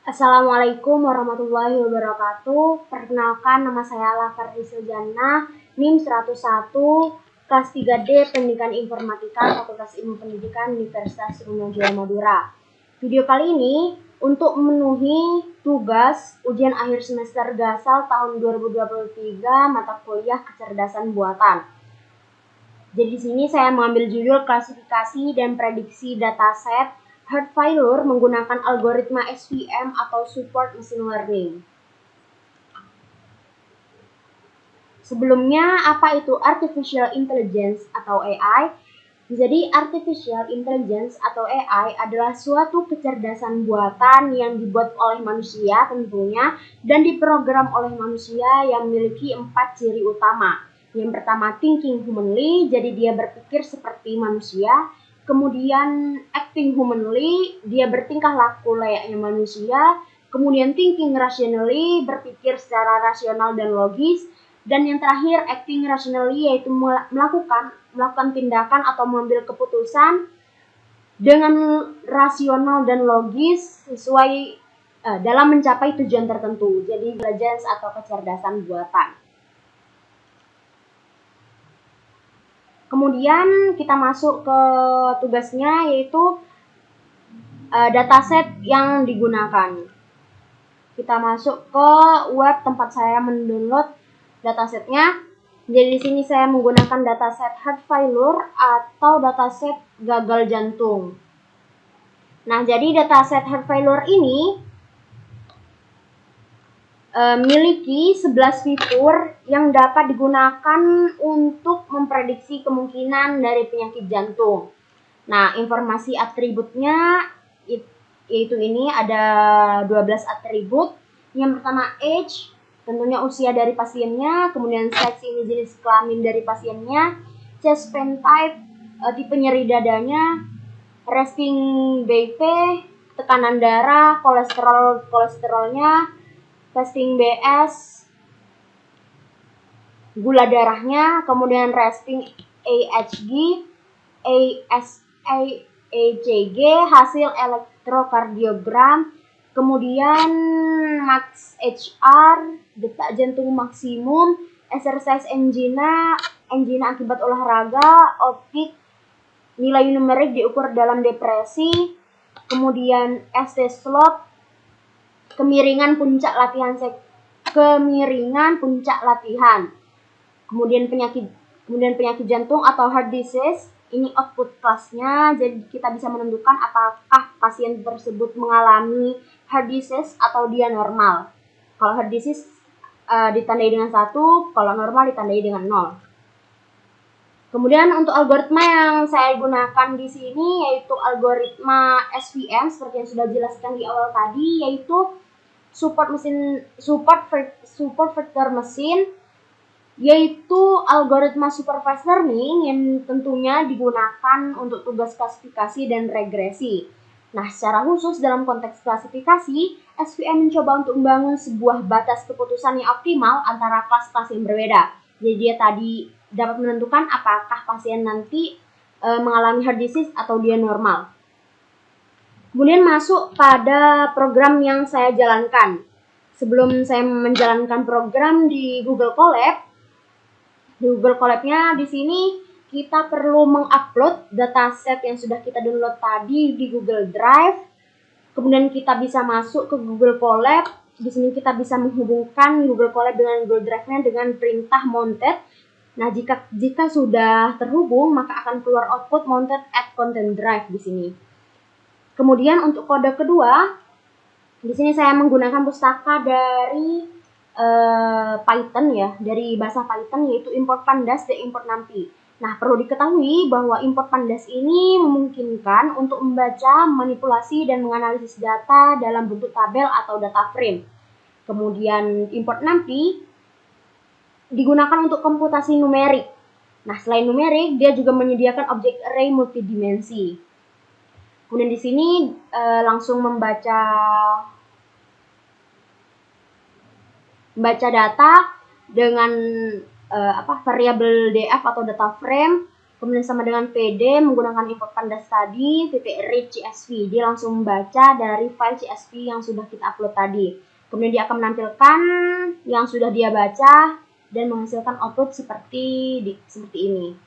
Assalamualaikum warahmatullahi wabarakatuh. Perkenalkan, nama saya Lafardi Suljana, NIM 101, kelas 3D Pendidikan Informatika, Fakultas Ilmu Pendidikan Universitas Sriwijaya Madura. Video kali ini untuk memenuhi tugas ujian akhir semester Gasal tahun 2023 mata kuliah kecerdasan buatan. Jadi di sini saya mengambil judul klasifikasi dan prediksi dataset hard failure menggunakan algoritma SVM atau Support Machine Learning. Sebelumnya, apa itu Artificial Intelligence atau AI? Jadi, Artificial Intelligence atau AI adalah suatu kecerdasan buatan yang dibuat oleh manusia tentunya dan diprogram oleh manusia yang memiliki 4 ciri utama. Yang pertama, thinking humanly, jadi dia berpikir seperti manusia. Kemudian acting humanly, dia bertingkah laku layaknya manusia. Kemudian thinking rationally, berpikir secara rasional dan logis. Dan yang terakhir, acting rationally, yaitu melakukan tindakan atau mengambil keputusan dengan rasional dan logis sesuai dalam mencapai tujuan tertentu. Jadi intelligence atau kecerdasan buatan. Kemudian kita masuk ke tugasnya, yaitu dataset yang digunakan. Kita masuk ke web tempat saya mendownload datasetnya. Jadi di sini saya menggunakan dataset hard failure atau dataset gagal jantung. Nah, jadi dataset hard failure ini miliki 11 fitur yang dapat digunakan untuk memprediksi kemungkinan dari penyakit jantung. Nah, informasi atributnya yaitu ini ada 12 atribut. Yang pertama age, tentunya usia dari pasiennya, kemudian sex, ini jenis kelamin dari pasiennya, chest pain type, tipe nyeri dadanya, resting BP, tekanan darah, kolesterolnya, fasting BS, gula darahnya, kemudian resting AHG, ECG, hasil elektrokardiogram, kemudian max HR, detak jantung maksimum, exercise angina akibat olahraga, optik, nilai numerik diukur dalam depresi, kemudian ST slope, kemiringan puncak latihan, kemudian penyakit jantung atau heart disease. Ini output kelasnya, jadi kita bisa menentukan apakah pasien tersebut mengalami heart disease atau dia normal. Kalau heart disease ditandai dengan 1, kalau normal ditandai dengan 0. Kemudian untuk algoritma yang saya gunakan di sini yaitu algoritma SVM seperti yang sudah dijelaskan di awal tadi, yaitu support vector machine, yaitu algoritma supervised learning yang tentunya digunakan untuk tugas klasifikasi dan regresi. Nah, secara khusus dalam konteks klasifikasi, SVM mencoba untuk membangun sebuah batas keputusan yang optimal antara kelas-kelas yang berbeda. Jadi dia tadi dapat menentukan apakah pasien nanti mengalami heart disease atau dia normal. Kemudian masuk pada program yang saya jalankan. Sebelum saya menjalankan program di Google Colab-nya di sini kita perlu mengupload dataset yang sudah kita download tadi di Google Drive. Kemudian kita bisa masuk ke Google Colab. Di sini kita bisa menghubungkan Google Colab dengan Google Drive-nya dengan perintah mounted. Nah, jika sudah terhubung, maka akan keluar output mounted at content drive di sini. Kemudian untuk kode kedua, di sini saya menggunakan pustaka dari Python ya, dari bahasa Python, yaitu import pandas dan import numpy. Nah, perlu diketahui bahwa import pandas ini memungkinkan untuk membaca, manipulasi, dan menganalisis data dalam bentuk tabel atau data frame. Kemudian import numpy digunakan untuk komputasi numerik. Nah, selain numerik, dia juga menyediakan objek array multidimensi. Kemudian di sini langsung membaca data dengan variabel df atau data frame. Kemudian sama dengan PD menggunakan import pandas tadi, .read CSV. Dia langsung membaca dari file CSV yang sudah kita upload tadi. Kemudian dia akan menampilkan yang sudah dia baca dan menghasilkan output seperti ini.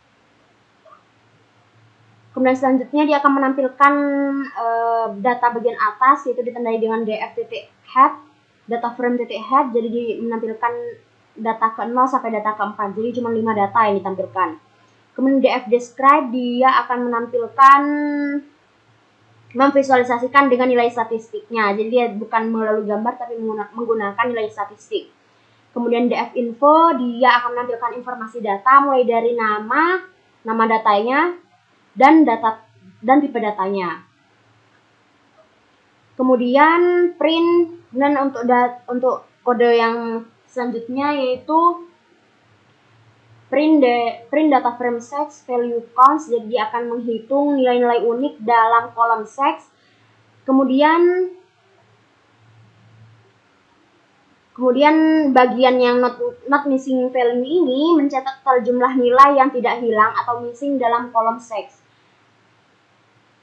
Kemudian selanjutnya dia akan menampilkan data bagian atas, yaitu ditandai dengan df.head, data frame.head, jadi dia menampilkan data ke-0 sampai data ke-4, jadi cuma 5 data yang ditampilkan. Kemudian df describe, dia akan menampilkan, memvisualisasikan dengan nilai statistiknya, jadi dia bukan melalui gambar tapi menggunakan nilai statistik. Kemudian df info, dia akan menampilkan informasi data mulai dari nama datanya, dan tipe datanya. Kemudian print, dan untuk kode yang selanjutnya yaitu print data frame sex value counts, jadi dia akan menghitung nilai-nilai unik dalam kolom sex. Kemudian bagian yang not missing value ini mencatat total jumlah nilai yang tidak hilang atau missing dalam kolom sex.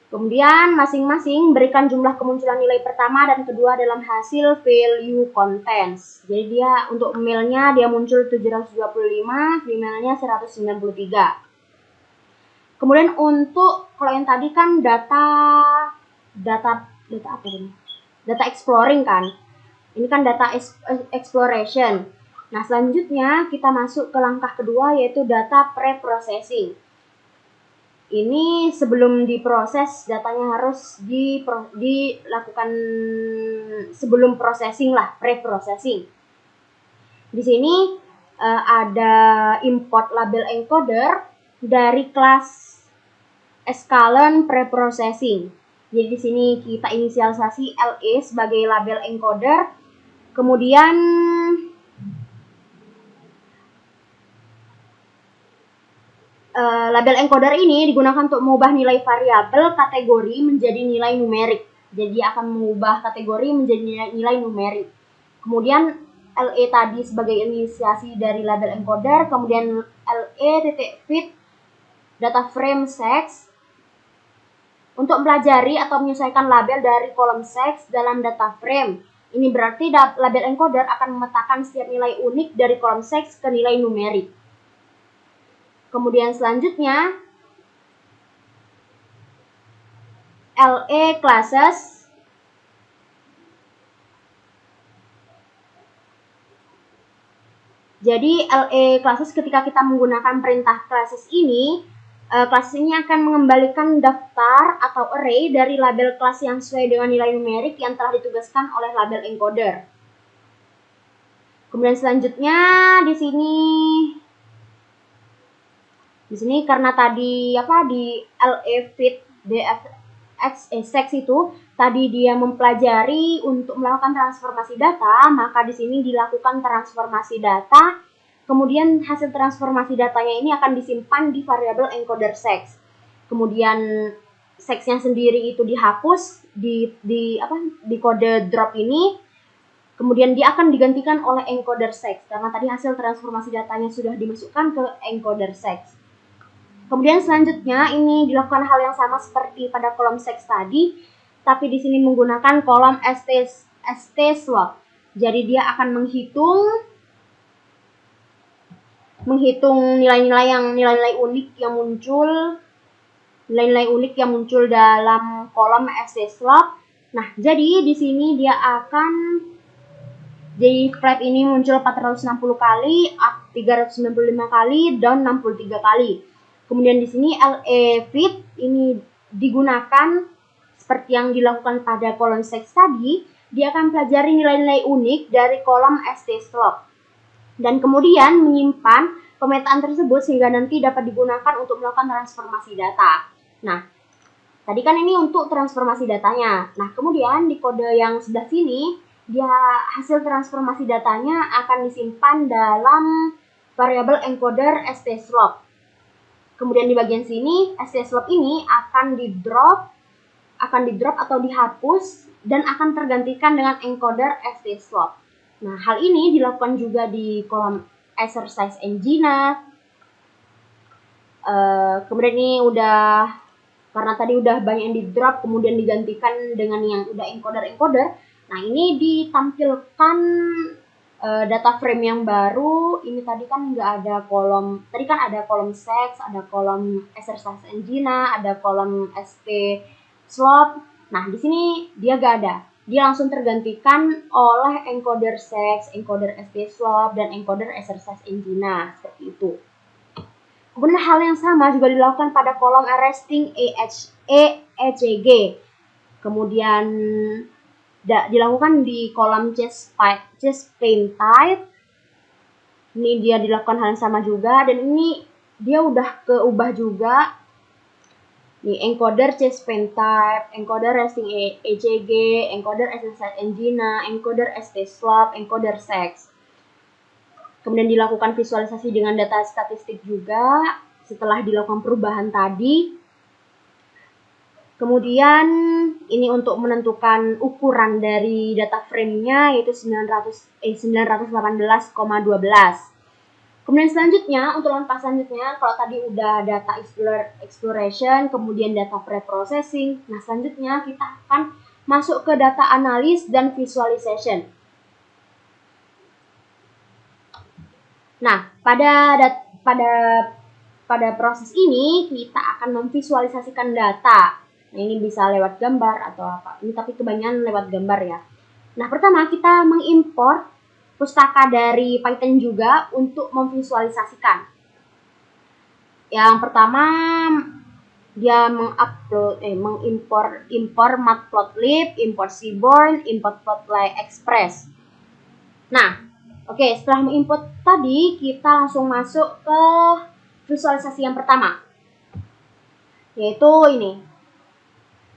Kemudian masing-masing berikan jumlah kemunculan nilai pertama dan kedua dalam hasil value contents. Jadi dia untuk mailnya dia muncul 725, female-nya 193. Kemudian untuk kalau yang tadi kan data apa ini? Data exploring kan. Ini kan data exploration. Nah, selanjutnya kita masuk ke langkah kedua yaitu data pre-processing. Ini sebelum diproses, datanya harus dilakukan sebelum processing lah, pre-processing. Di sini ada import label encoder dari kelas Escalon pre-processing. Jadi di sini kita inisialisasi LE sebagai label encoder. Kemudian label encoder ini digunakan untuk mengubah nilai variabel kategori menjadi nilai numerik. Jadi akan mengubah kategori menjadi nilai numerik. Kemudian LE tadi sebagai inisiasi dari label encoder, kemudian LE.fit data frame sex untuk mempelajari atau menyesuaikan label dari kolom sex dalam data frame. Ini berarti label encoder akan memetakan setiap nilai unik dari kolom sex ke nilai numerik. Kemudian selanjutnya LE classes jadi LE classes ketika kita menggunakan perintah classes ini akan mengembalikan daftar atau array dari label kelas yang sesuai dengan nilai numerik yang telah ditugaskan oleh label encoder. Kemudian selanjutnya di sini karena tadi di LE fit sex itu tadi dia mempelajari untuk melakukan transformasi data, maka di sini dilakukan transformasi data. Kemudian hasil transformasi datanya ini akan disimpan di variabel encoder sex. Kemudian sexnya sendiri itu dihapus di kode drop ini. Kemudian dia akan digantikan oleh encoder sex karena tadi hasil transformasi datanya sudah dimasukkan ke encoder sex. Kemudian selanjutnya ini dilakukan hal yang sama seperti pada kolom sex tadi, tapi di sini menggunakan kolom st slot. Jadi dia akan menghitung nilai-nilai unik yang muncul dalam kolom st slot. Nah, jadi di sini dia akan flag ini muncul 460 kali, up 395 kali, down 63 kali. Kemudian di sini LE fit ini digunakan seperti yang dilakukan pada kolom sex tadi, dia akan pelajari nilai-nilai unik dari kolom st slot dan kemudian menyimpan pemetaan tersebut sehingga nanti dapat digunakan untuk melakukan transformasi data. Nah, tadi kan ini untuk transformasi datanya. Nah, kemudian di kode yang sebelah sini, dia hasil transformasi datanya akan disimpan dalam variabel encoder st slot. Kemudian di bagian sini, st slot ini akan di drop atau dihapus dan akan tergantikan dengan encoder st slot. Nah, hal ini dilakukan juga di kolom exercise engine, Kemudian ini udah, karena tadi udah banyak yang di drop kemudian digantikan dengan yang udah encoder. Nah, ini ditampilkan data frame yang baru. Ini tadi kan nggak ada kolom, tadi kan ada kolom sex, ada kolom exercise engine, ada kolom st slope. Nah, di sini dia nggak ada. Dia langsung tergantikan oleh encoder sex, encoder st slope, dan encoder exercise engine, seperti itu. Kemudian hal yang sama juga dilakukan pada kolom arresting ECG. Kemudian dilakukan di kolom chest pain type. Ini dia dilakukan hal yang sama juga, dan ini dia udah keubah juga. Nih, encoder chest pain type, encoder resting ECG, encoder exercise engine, encoder st slope, encoder sex. Kemudian dilakukan visualisasi dengan data statistik juga setelah dilakukan perubahan tadi. Kemudian ini untuk menentukan ukuran dari data frame-nya yaitu 918,12. Kemudian selanjutnya, untuk langkah selanjutnya, kalau tadi udah data exploration, kemudian data pre-processing, nah selanjutnya kita akan masuk ke data analis dan visualization. Nah, pada proses ini kita akan memvisualisasikan data. Nah, ini bisa lewat gambar atau apa. Ini tapi kebanyakan lewat gambar ya. Nah, pertama kita mengimport pustaka dari Python juga untuk memvisualisasikan. Yang pertama dia mengimpor matplotlib, import seaborn, import plotly express. Nah, oke, setelah menginput tadi, kita langsung masuk ke visualisasi yang pertama, yaitu ini.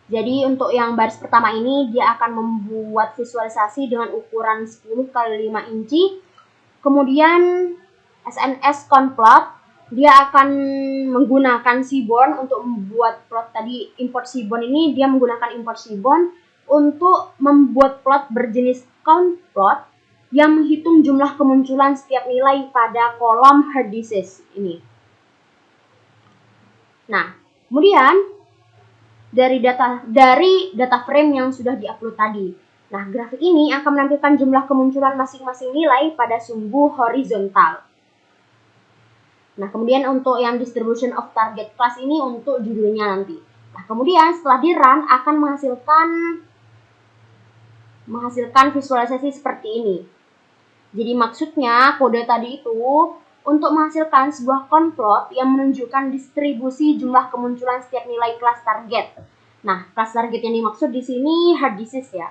Jadi untuk yang baris pertama ini, dia akan membuat visualisasi dengan ukuran 10 x 5 inci. Kemudian SNS conplot, dia akan menggunakan seaborn untuk membuat plot tadi. Import seaborn ini, dia menggunakan import seaborn untuk membuat plot berjenis count plot yang menghitung jumlah kemunculan setiap nilai pada kolom hard disk ini. Nah, kemudian dari data frame yang sudah diupload tadi. Nah, grafik ini akan menampilkan jumlah kemunculan masing-masing nilai pada sumbu horizontal. Nah, kemudian untuk yang distribution of target class ini untuk judulnya nanti. Nah, kemudian setelah di-run akan menghasilkan visualisasi seperti ini. Jadi maksudnya kode tadi itu untuk menghasilkan sebuah conplot yang menunjukkan distribusi jumlah kemunculan setiap nilai kelas target. Nah, kelas target yang dimaksud di sini hard disk ya,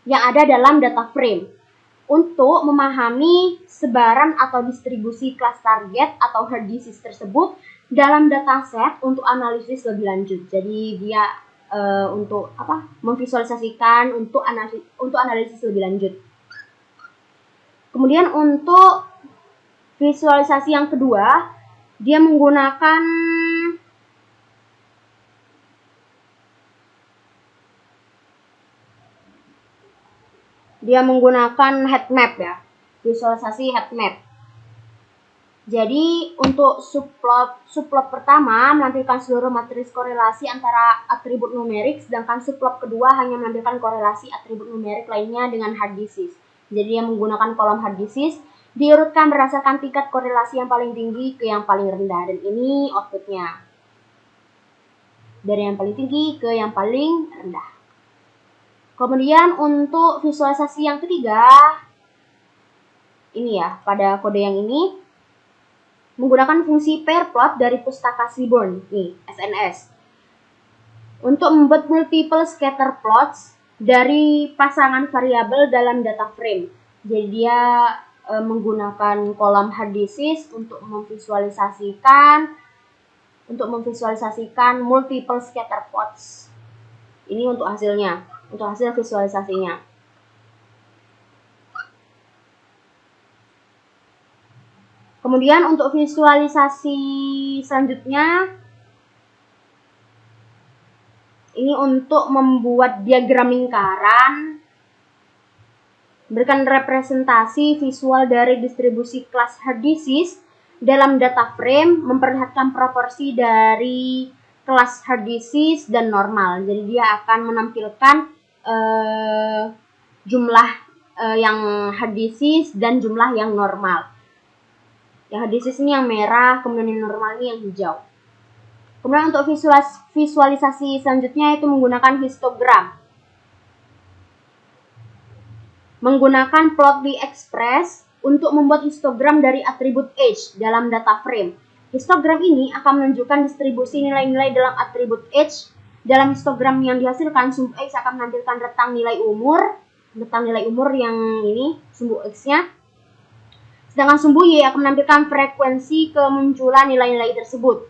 yang ada dalam data frame. Untuk memahami sebaran atau distribusi kelas target atau hard disk tersebut dalam dataset untuk analisis lebih lanjut. Jadi dia untuk memvisualisasikan untuk analisis lebih lanjut. Kemudian untuk visualisasi yang kedua, dia menggunakan heat map ya, visualisasi heat map. Jadi untuk subplot pertama menampilkan seluruh matriks korelasi antara atribut numerik, sedangkan subplot kedua hanya menampilkan korelasi atribut numerik lainnya dengan hard disk. Jadi yang menggunakan kolom hard disk diurutkan berdasarkan tingkat korelasi yang paling tinggi ke yang paling rendah, dan ini outputnya dari yang paling tinggi ke yang paling rendah. Kemudian untuk visualisasi yang ketiga, ini ya, pada kode yang ini menggunakan fungsi pair plot dari pustaka seaborn, nih SNS, untuk membuat multiple scatter plots dari pasangan variabel dalam data frame. Jadi dia menggunakan kolom hard disk untuk memvisualisasikan multiple scatter plots. Ini untuk hasilnya, untuk hasil visualisasinya. Kemudian untuk visualisasi selanjutnya, ini untuk membuat diagram lingkaran, berikan representasi visual dari distribusi kelas hard disk dalam data frame memperlihatkan proporsi dari kelas hard disease dan normal. Jadi dia akan menampilkan jumlah yang hard disease dan jumlah yang normal. Yang hard disease ini yang merah, kemudian yang normal ini yang hijau. Kemudian untuk visualisasi selanjutnya itu menggunakan histogram. Menggunakan plotly express untuk membuat histogram dari atribut age dalam data frame. Histogram ini akan menunjukkan distribusi nilai-nilai dalam atribut age. Dalam histogram yang dihasilkan, sumbu X akan menampilkan rentang nilai umur yang ini sumbu X-nya. Sedangkan sumbu Y akan menampilkan frekuensi kemunculan nilai-nilai tersebut.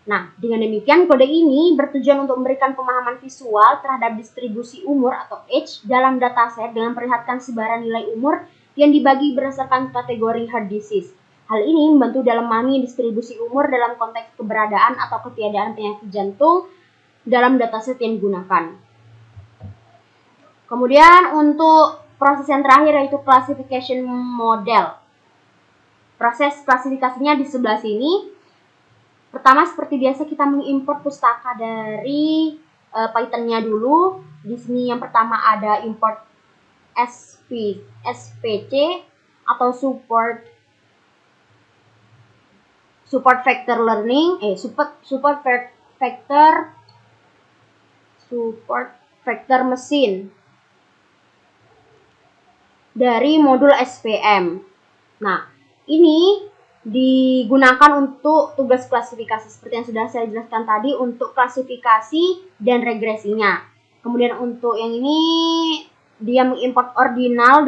Nah, dengan demikian kode ini bertujuan untuk memberikan pemahaman visual terhadap distribusi umur atau age dalam dataset dengan memperlihatkan sebaran nilai umur yang dibagi berdasarkan kategori hard disease. Hal ini membantu dalam memahami distribusi umur dalam konteks keberadaan atau ketiadaan penyakit jantung dalam dataset yang digunakan. Kemudian untuk proses yang terakhir yaitu classification model. Proses klasifikasinya di sebelah sini. Pertama, seperti biasa kita mengimport pustaka dari Python-nya dulu. Di sini yang pertama ada import SPC atau support vector learning, support vector mesin dari modul SVM. Nah, ini digunakan untuk tugas klasifikasi seperti yang sudah saya jelaskan tadi untuk klasifikasi dan regresinya. Kemudian untuk yang ini dia mengimport ordinal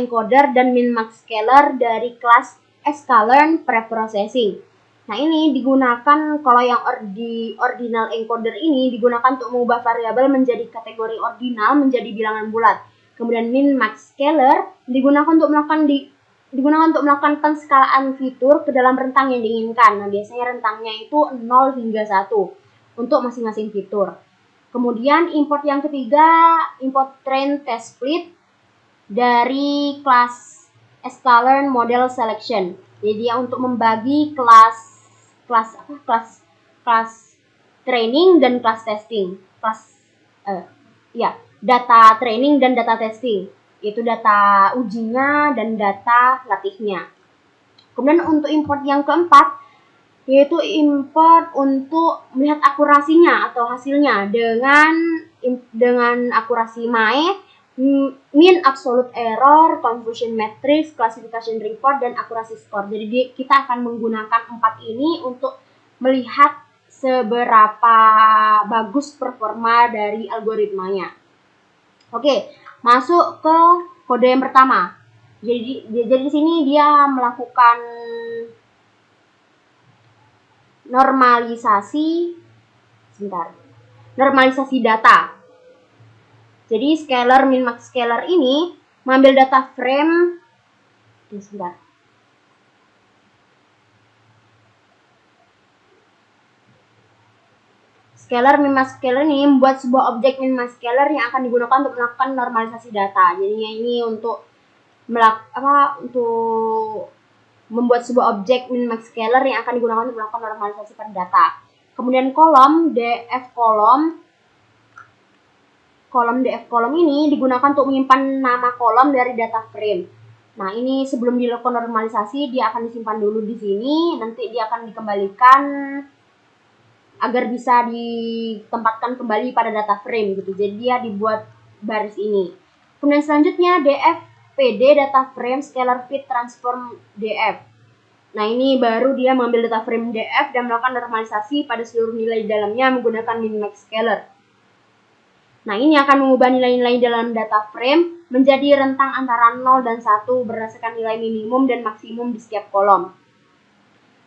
encoder dan min-max scaler dari kelas sklearn preprocessing. Nah, ini digunakan kalau yang ordinal encoder ini digunakan untuk mengubah variabel menjadi kategori ordinal menjadi bilangan bulat. Kemudian min-max scaler digunakan untuk melakukan penskalaan fitur ke dalam rentang yang diinginkan. Nah, biasanya rentangnya itu 0 hingga 1 untuk masing-masing fitur. Kemudian import yang ketiga, import train test split dari kelas sklearn model selection. Jadi dia untuk membagi kelas training dan kelas testing. Data training dan data testing. Yaitu data ujinya dan data latihnya. Kemudian untuk import yang keempat, yaitu import untuk melihat akurasinya atau hasilnya dengan akurasi MAE, mean absolute error, confusion matrix, classification report, dan akurasi score. Jadi kita akan menggunakan 4 ini untuk melihat seberapa bagus performa dari algoritmanya. Oke, masuk ke kode yang pertama. Jadi di sini dia melakukan normalisasi data. Jadi scaler min-max scaler ini mengambil data frame Scaler min-max scaler ini membuat sebuah objek min-max scaler yang akan digunakan untuk melakukan normalisasi data. Jadinya ini untuk membuat sebuah objek min-max scaler yang akan digunakan untuk melakukan normalisasi pada data. Kemudian kolom df kolom ini digunakan untuk menyimpan nama kolom dari data frame. Nah, ini sebelum dilakukan normalisasi dia akan disimpan dulu di sini, nanti dia akan dikembalikan agar bisa ditempatkan kembali pada data frame gitu. Jadi dia dibuat baris ini. Kemudian selanjutnya dfpd data frame scalar fit transform df. Nah, ini baru dia mengambil data frame df dan melakukan normalisasi pada seluruh nilai di dalamnya menggunakan min-max scaler. Nah, ini akan mengubah nilai-nilai dalam data frame menjadi rentang antara 0 dan 1 berdasarkan nilai minimum dan maksimum di setiap kolom.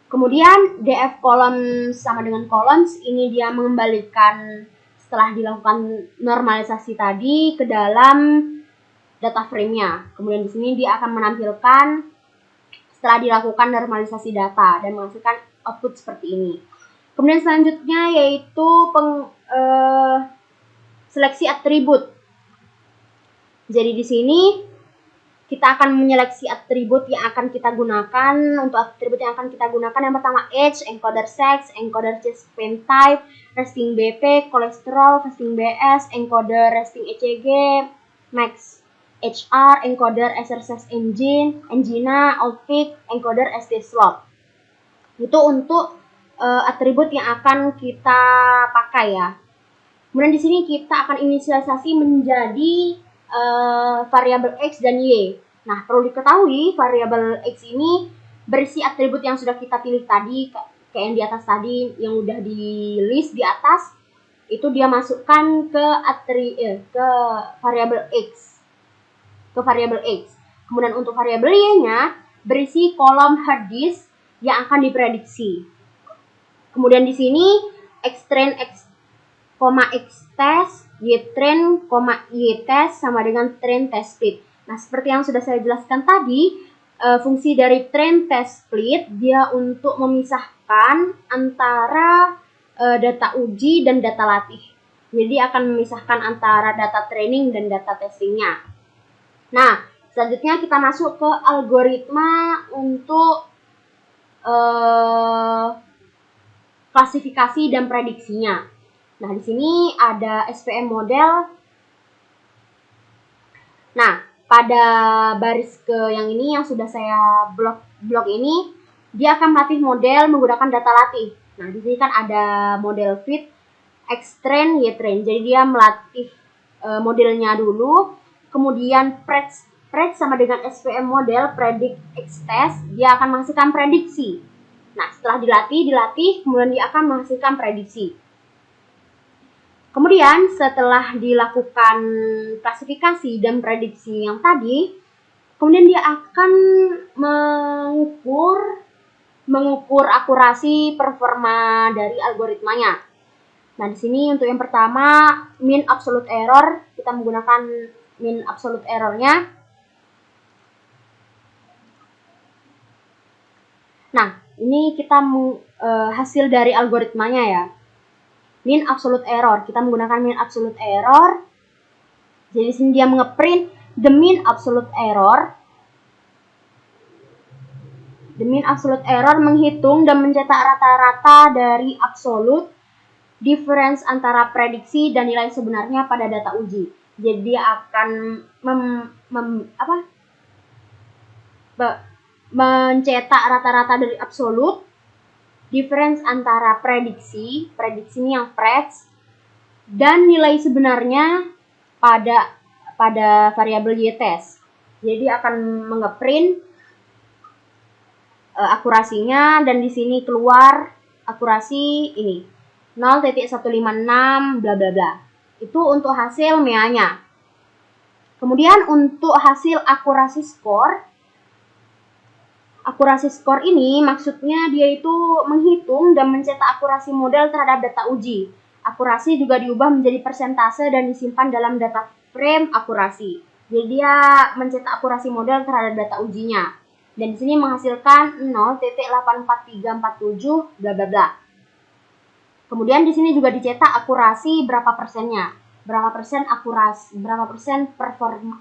Kemudian df kolom sama dengan columns, ini dia mengembalikan setelah dilakukan normalisasi tadi ke dalam data frame-nya. Kemudian di sini dia akan menampilkan setelah dilakukan normalisasi data dan menghasilkan output seperti ini. Kemudian selanjutnya yaitu seleksi atribut. Jadi di sini kita akan menyeleksi atribut yang akan kita gunakan. Untuk atribut yang akan kita gunakan, yang pertama age, encoder sex, encoder chest pain type, resting BP, kolesterol, resting BS, encoder resting ECG, max HR, encoder exercise engine, angina, outpeak, encoder ST slot. Itu untuk atribut yang akan kita pakai ya. Kemudian di sini kita akan inisialisasi menjadi variabel X dan Y. Nah, perlu diketahui variabel X ini berisi atribut yang sudah kita pilih tadi, kayak yang di atas tadi, yang udah di list di atas, itu dia masukkan ke variabel X. Kemudian untuk variabel Y-nya berisi kolom hard disk yang akan diprediksi. Kemudian di sini xtrain x, xtest, ytrain, ytest sama dengan train test split. Nah, seperti yang sudah saya jelaskan tadi, fungsi dari train test split dia untuk memisahkan antara data uji dan data latih. Jadi akan memisahkan antara data training dan data testingnya. Nah, selanjutnya kita masuk ke algoritma untuk klasifikasi dan prediksinya. Nah, di sini ada SVM model. Nah, pada baris ke yang ini yang sudah saya blok ini, dia akan melatih model menggunakan data latih. Nah, di sini kan ada model fit, xtrain, ytrain. Jadi dia melatih modelnya dulu, kemudian pred sama dengan SVM model, predict, xtest, dia akan menghasilkan prediksi. Nah, setelah dilatih, kemudian dia akan menghasilkan prediksi. Kemudian setelah dilakukan klasifikasi dan prediksi yang tadi, kemudian dia akan mengukur akurasi performa dari algoritmanya. Nah, di sini untuk yang pertama mean absolute error, kita menggunakan mean absolute errornya. Nah, ini kita hasil dari algoritmanya ya. Mean absolute error, kita menggunakan mean absolute error. Jadi sini dia ngeprint the mean absolute error. The mean absolute error menghitung dan mencetak rata-rata dari absolute difference antara prediksi dan nilai sebenarnya pada data uji. Jadi dia akan mencetak rata-rata dari absolute, difference antara prediksi ini yang preds, dan nilai sebenarnya pada variabel y-test. Jadi akan mengeprint akurasinya, dan di sini keluar akurasi ini 0.156 bla bla bla. Itu untuk hasil MEA-nya. Kemudian untuk hasil akurasi skor. Akurasi skor ini maksudnya dia itu menghitung dan mencetak akurasi model terhadap data uji. Akurasi juga diubah menjadi persentase dan disimpan dalam data frame akurasi. Jadi dia mencetak akurasi model terhadap data ujinya. Dan di sini menghasilkan 0.84347 bla bla bla. Kemudian di sini juga dicetak akurasi berapa persennya. Berapa persen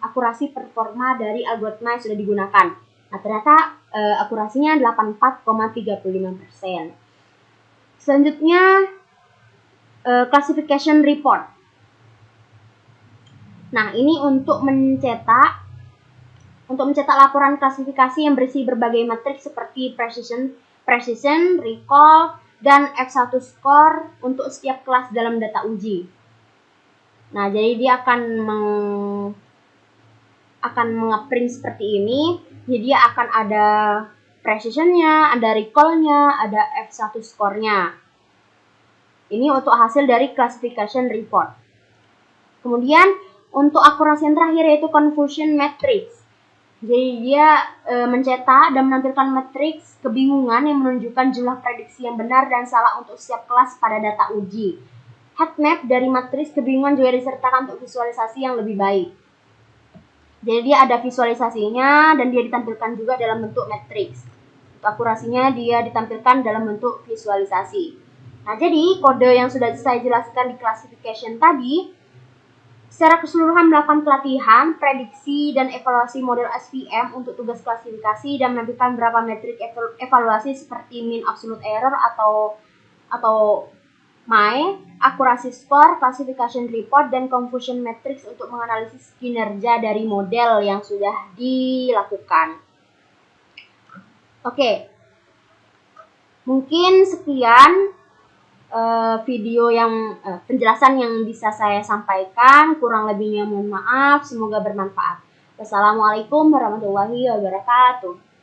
akurasi performa dari algoritma yang sudah digunakan. Nah, ternyata akurasinya 84,35%. Selanjutnya classification report. Nah, ini untuk mencetak laporan klasifikasi yang berisi berbagai metrik seperti precision, recall, dan F1 score untuk setiap kelas dalam data uji. Nah, jadi dia akan nge-print seperti ini. Jadi dia akan ada precision-nya, ada recall-nya, ada F1 score-nya. Ini untuk hasil dari classification report. Kemudian untuk akurasi yang terakhir yaitu confusion matrix. Jadi dia mencetak dan menampilkan matriks kebingungan yang menunjukkan jumlah prediksi yang benar dan salah untuk setiap kelas pada data uji. Heatmap dari matriks kebingungan juga disertakan untuk visualisasi yang lebih baik. Jadi dia ada visualisasinya dan dia ditampilkan juga dalam bentuk matriks. Untuk akurasinya dia ditampilkan dalam bentuk visualisasi. Nah, jadi kode yang sudah saya jelaskan di classification tadi Secara keseluruhan melakukan pelatihan, prediksi, dan evaluasi model SVM untuk tugas klasifikasi dan menampilkan beberapa metrik evaluasi seperti mean absolute error atau MAE, akurasi skor, classification report, dan confusion matrix untuk menganalisis kinerja dari model yang sudah dilakukan. Oke, mungkin sekian video yang penjelasan yang bisa saya sampaikan. Kurang lebihnya mohon maaf, semoga bermanfaat. Wassalamualaikum warahmatullahi wabarakatuh.